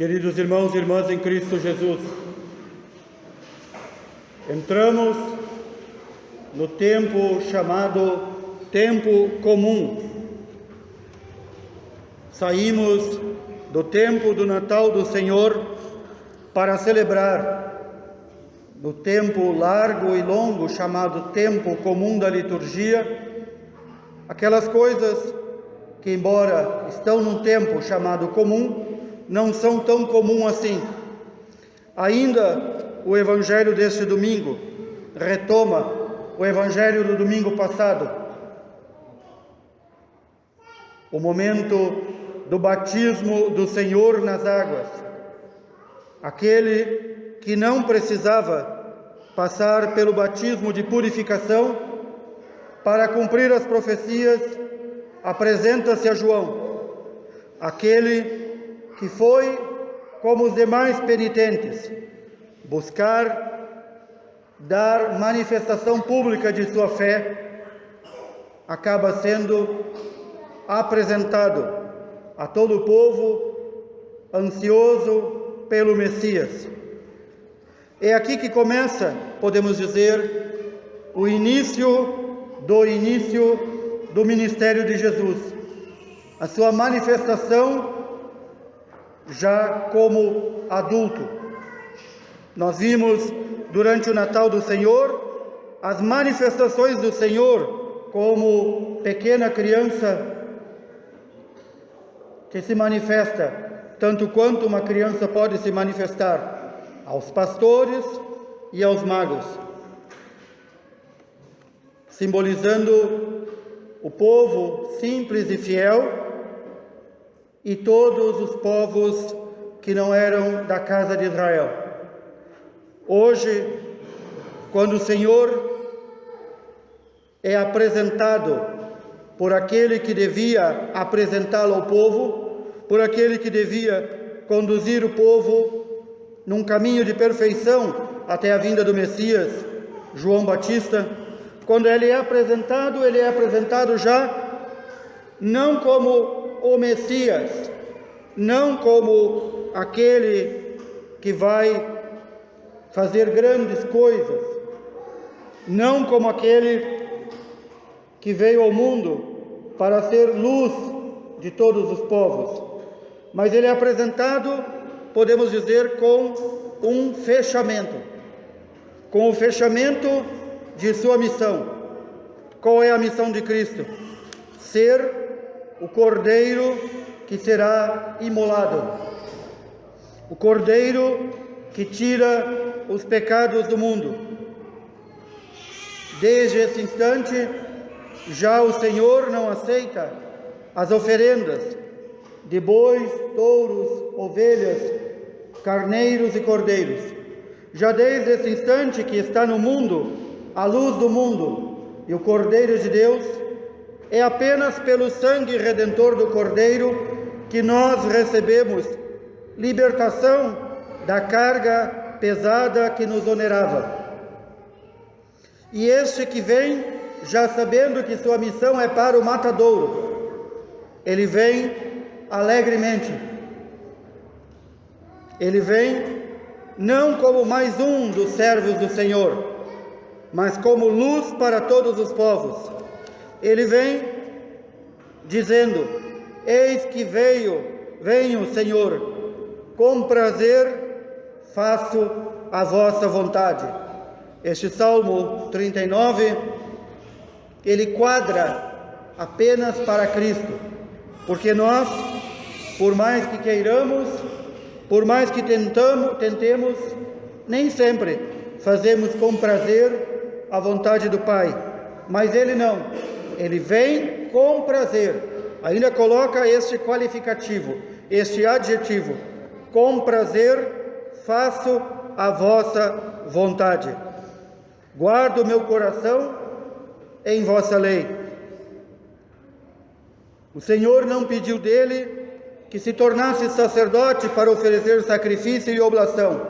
Queridos irmãos e irmãs em Cristo Jesus, entramos no tempo chamado tempo comum. Saímos do tempo do Natal do Senhor para celebrar no tempo largo e longo chamado tempo comum da liturgia, aquelas coisas que, embora estão num tempo chamado comum, não são tão comum assim. Ainda o Evangelho deste domingo retoma o Evangelho do domingo passado, o momento do batismo do Senhor nas águas, aquele que não precisava passar pelo batismo de purificação para cumprir as profecias, apresenta-se a João, aquele que foi, como os demais penitentes, buscar dar manifestação pública de sua fé, acaba sendo apresentado a todo o povo ansioso pelo Messias. É aqui que começa, podemos dizer, o início do ministério de Jesus, a sua manifestação já como adulto. Nós vimos durante o Natal do Senhor as manifestações do Senhor como pequena criança que se manifesta tanto quanto uma criança pode se manifestar aos pastores e aos magos, simbolizando o povo simples e fiel e todos os povos que não eram da casa de Israel. Hoje, quando o Senhor é apresentado por aquele que devia apresentá-lo ao povo, por aquele que devia conduzir o povo num caminho de perfeição até a vinda do Messias, João Batista, quando ele é apresentado já não como o Messias, não como aquele que vai fazer grandes coisas, não como aquele que veio ao mundo para ser luz de todos os povos, mas ele é apresentado, podemos dizer, com um fechamento, com o fechamento de sua missão. Qual é a missão de Cristo? Ser o Cordeiro que será imolado, o Cordeiro que tira os pecados do mundo. Desde esse instante, já o Senhor não aceita as oferendas de bois, touros, ovelhas, carneiros e cordeiros. Já desde esse instante que está no mundo, a luz do mundo e o Cordeiro de Deus, é apenas pelo sangue redentor do Cordeiro que nós recebemos libertação da carga pesada que nos onerava. E este que vem, já sabendo que sua missão é para o matadouro, ele vem alegremente. Ele vem não como mais um dos servos do Senhor, mas como luz para todos os povos. Ele vem dizendo: eis que venho, Senhor, com prazer faço a vossa vontade. Este Salmo 39, ele quadra apenas para Cristo, porque nós, por mais que queiramos, por mais que tentemos, nem sempre fazemos com prazer a vontade do Pai, mas ele não. Ele vem com prazer, ainda coloca este qualificativo, este adjetivo: com prazer faço a vossa vontade. Guardo o meu coração em vossa lei. O Senhor não pediu dele que se tornasse sacerdote para oferecer sacrifício e oblação,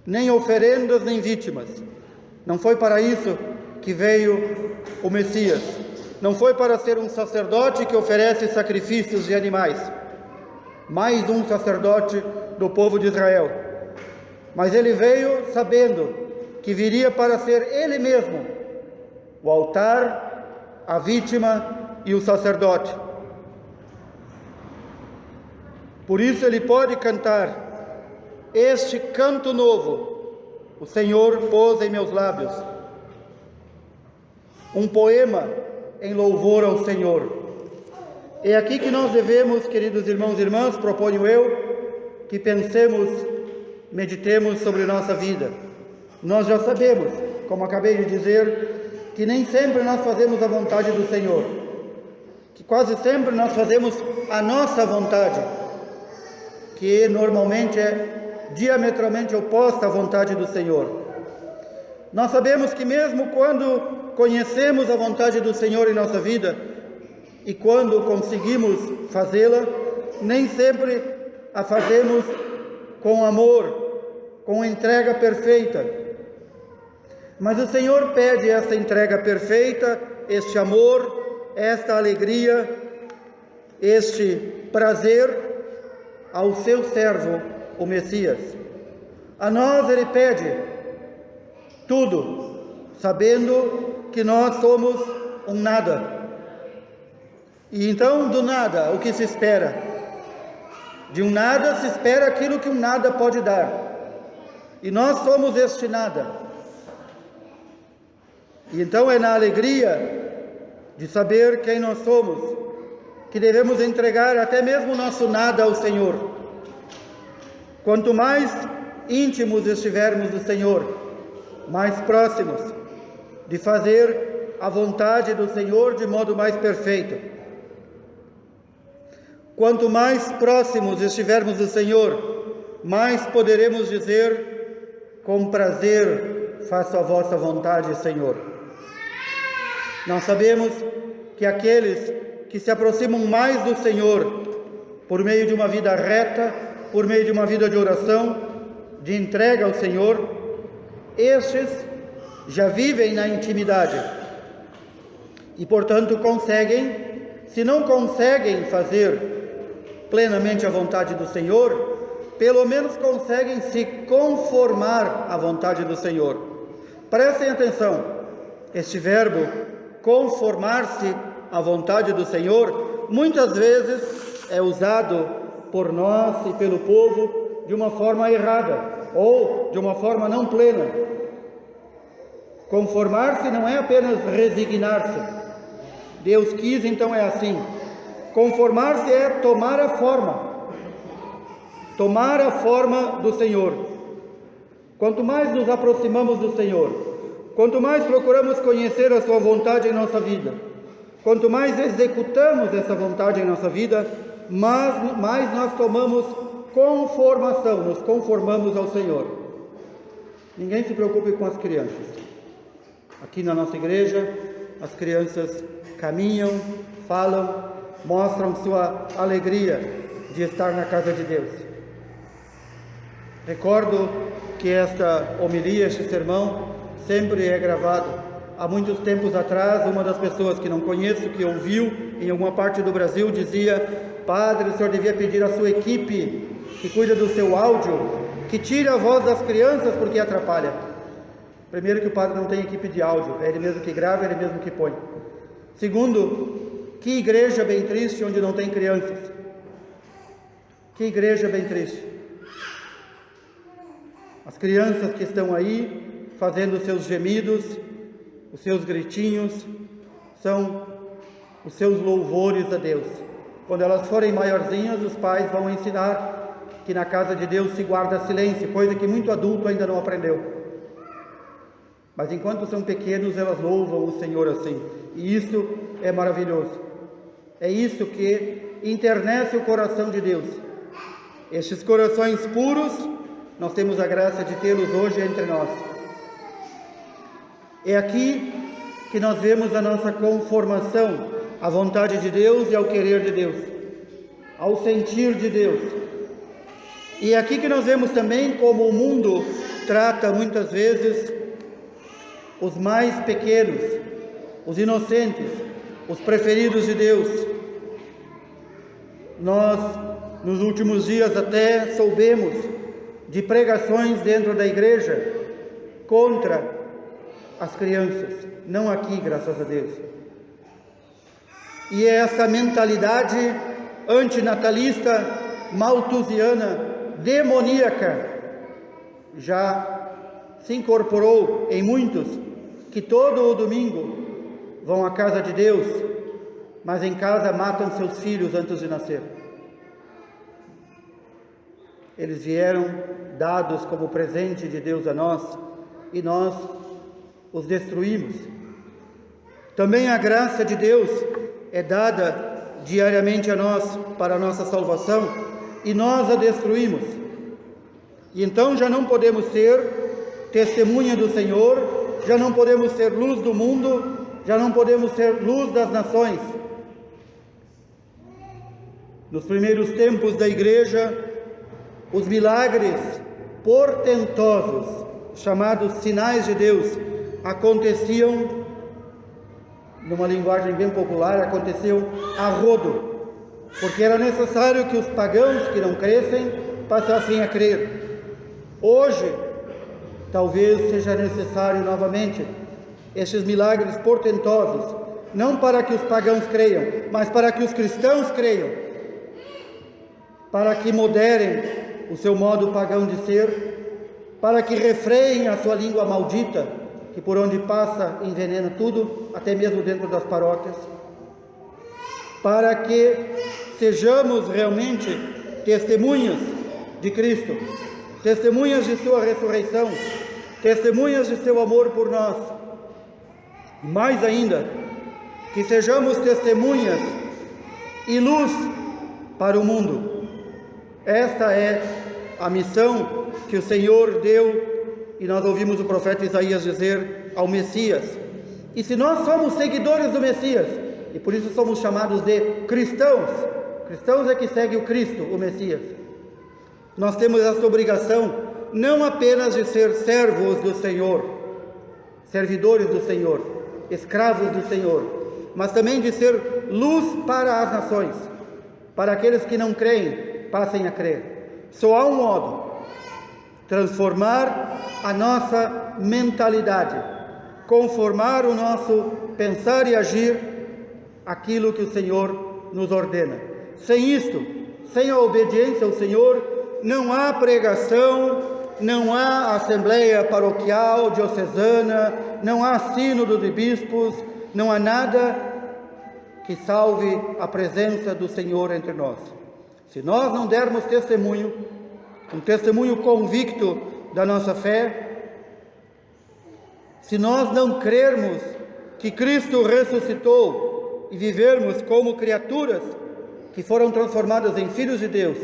nem oferendas, nem vítimas. Não foi para isso que veio o Messias. Não foi para ser um sacerdote que oferece sacrifícios de animais. mais um sacerdote do povo de Israel. Mas ele veio sabendo que viria para ser ele mesmo o altar, a vítima e o sacerdote. Por isso ele pode cantar este canto novo: o Senhor pôs em meus lábios um poema em louvor ao Senhor. É aqui que nós devemos, queridos irmãos e irmãs, proponho eu, que pensemos, meditemos sobre nossa vida. Nós já sabemos, como acabei de dizer, que nem sempre nós fazemos a vontade do Senhor, que quase sempre nós fazemos a nossa vontade, que normalmente é diametralmente oposta à vontade do Senhor. Nós sabemos que mesmo quando conhecemos a vontade do Senhor em nossa vida, e quando conseguimos fazê-la, nem sempre a fazemos com amor, com entrega perfeita. Mas o Senhor pede esta entrega perfeita, este amor, esta alegria, este prazer ao seu servo, o Messias. A nós Ele pede tudo, sabendo que nós somos um nada. E então, do nada, o que se espera? De um nada se espera aquilo que um nada pode dar. E nós somos este nada. E então é na alegria de saber quem nós somos que devemos entregar até mesmo o nosso nada ao Senhor. Quanto mais íntimos estivermos do Senhor, mais próximos de fazer a vontade do Senhor de modo mais perfeito. Quanto mais próximos estivermos do Senhor, mais poderemos dizer: com prazer faço a vossa vontade, Senhor. Nós sabemos que aqueles que se aproximam mais do Senhor, por meio de uma vida reta, por meio de uma vida de oração, de entrega ao Senhor, estes já vivem na intimidade e, portanto, conseguem, se não conseguem fazer plenamente a vontade do Senhor, pelo menos conseguem se conformar à vontade do Senhor. Prestem atenção, este verbo conformar-se à vontade do Senhor, muitas vezes é usado por nós e pelo povo de uma forma errada, ou de uma forma não plena. Conformar-se não é apenas resignar-se. Deus quis, então é assim. Conformar-se é tomar a forma do Senhor. Quanto mais nos aproximamos do Senhor, quanto mais procuramos conhecer a sua vontade em nossa vida, quanto mais executamos essa vontade em nossa vida, mais nós tomamos conformação, nos conformamos ao Senhor. Ninguém se preocupe com as crianças. Aqui na nossa igreja, as crianças caminham, falam, mostram sua alegria de estar na casa de Deus. Recordo que esta homilia, este sermão, sempre é gravado. Há muitos tempos atrás, uma das pessoas que não conheço, que ouviu em alguma parte do Brasil, dizia: Padre, o senhor devia pedir à sua equipe que cuida do seu áudio, que tire a voz das crianças porque atrapalha. Primeiro, que o padre não tem equipe de áudio, é ele mesmo que grava, é ele mesmo que põe. Segundo, que igreja bem triste onde não tem crianças. Que igreja bem triste. As crianças que estão aí fazendo os seus gemidos, os seus gritinhos, são os seus louvores a Deus. Quando elas forem maiorzinhas, os pais vão ensinar que na casa de Deus se guarda silêncio, coisa que muito adulto ainda não aprendeu. Mas enquanto são pequenos, elas louvam o Senhor assim. E isso é maravilhoso. É isso que internece o coração de Deus. Estes corações puros, nós temos a graça de tê-los hoje entre nós. É aqui que nós vemos a nossa conformação à vontade de Deus e ao querer de Deus, ao sentir de Deus. E é aqui que nós vemos também como o mundo trata muitas vezes os mais pequenos, os inocentes, os preferidos de Deus. Nós nos últimos dias até soubemos de pregações dentro da igreja contra as crianças, não aqui, graças a Deus. E essa mentalidade antinatalista, malthusiana, demoníaca, já se incorporou em muitos que todo o domingo vão à casa de Deus, mas em casa matam seus filhos antes de nascer. Eles vieram dados como presente de Deus a nós e nós os destruímos. Também a graça de Deus é dada diariamente a nós para a nossa salvação e nós a destruímos. E então já não podemos ser testemunha do Senhor, já não podemos ser luz do mundo, já não podemos ser luz das nações. Nos primeiros tempos da igreja, os milagres portentosos, chamados sinais de Deus, aconteciam, numa linguagem bem popular, aconteciam a rodo, porque era necessário que os pagãos que não crescem passassem a crer. Hoje, talvez seja necessário novamente estes milagres portentosos, não para que os pagãos creiam, mas para que os cristãos creiam, para que moderem o seu modo pagão de ser, para que refreiem a sua língua maldita, que por onde passa envenena tudo, até mesmo dentro das paróquias, para que sejamos realmente testemunhas de Cristo, testemunhas de sua ressurreição, testemunhas de seu amor por nós. Mais ainda, que sejamos testemunhas e luz para o mundo. Esta é a missão que o Senhor deu, e nós ouvimos o profeta Isaías dizer ao Messias. E se nós somos seguidores do Messias, e por isso somos chamados de cristãos, cristãos é que segue o Cristo, o Messias, nós temos essa obrigação não apenas de ser servos do Senhor, servidores do Senhor, escravos do Senhor, mas também de ser luz para as nações, para aqueles que não creem, passem a crer. Só há um modo: transformar a nossa mentalidade, conformar o nosso pensar e agir aquilo que o Senhor nos ordena. Sem isto, sem a obediência ao Senhor, não há pregação, não há assembleia paroquial, diocesana, não há sínodo de bispos, não há nada que salve a presença do Senhor entre nós. Se nós não dermos testemunho, um testemunho convicto da nossa fé, se nós não crermos que Cristo ressuscitou e vivermos como criaturas que foram transformadas em filhos de Deus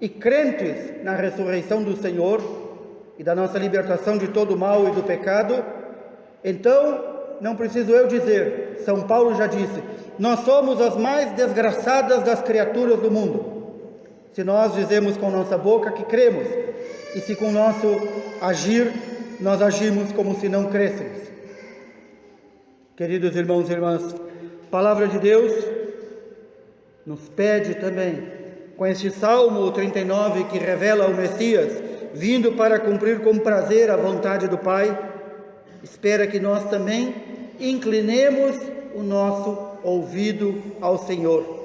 e crentes na ressurreição do Senhor e da nossa libertação de todo o mal e do pecado, então, não preciso eu dizer, São Paulo já disse, nós somos as mais desgraçadas das criaturas do mundo. Se nós dizemos com nossa boca que cremos, e se com nosso agir, nós agimos como se não crêssemos. Queridos irmãos e irmãs, a palavra de Deus nos pede também, com este Salmo 39 que revela o Messias, vindo para cumprir com prazer a vontade do Pai, espera que nós também inclinemos o nosso ouvido ao Senhor.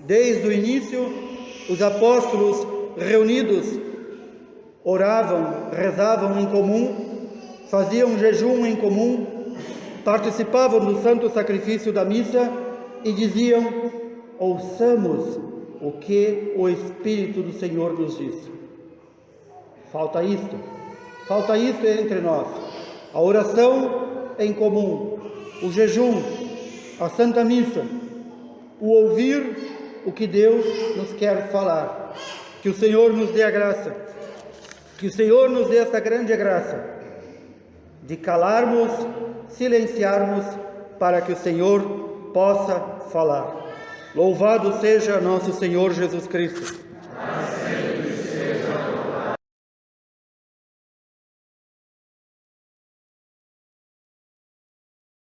Desde o início, os apóstolos reunidos oravam, rezavam em comum, faziam jejum em comum, participavam do santo sacrifício da missa e diziam: ouçamos o que o Espírito do Senhor nos diz. Falta isto entre nós: a oração em comum, o jejum, a Santa Missa, o ouvir o que Deus nos quer falar. Que o Senhor nos dê a graça, que o Senhor nos dê essa grande graça de calarmos, silenciarmos, para que o Senhor possa falar. Louvado seja nosso Senhor Jesus Cristo.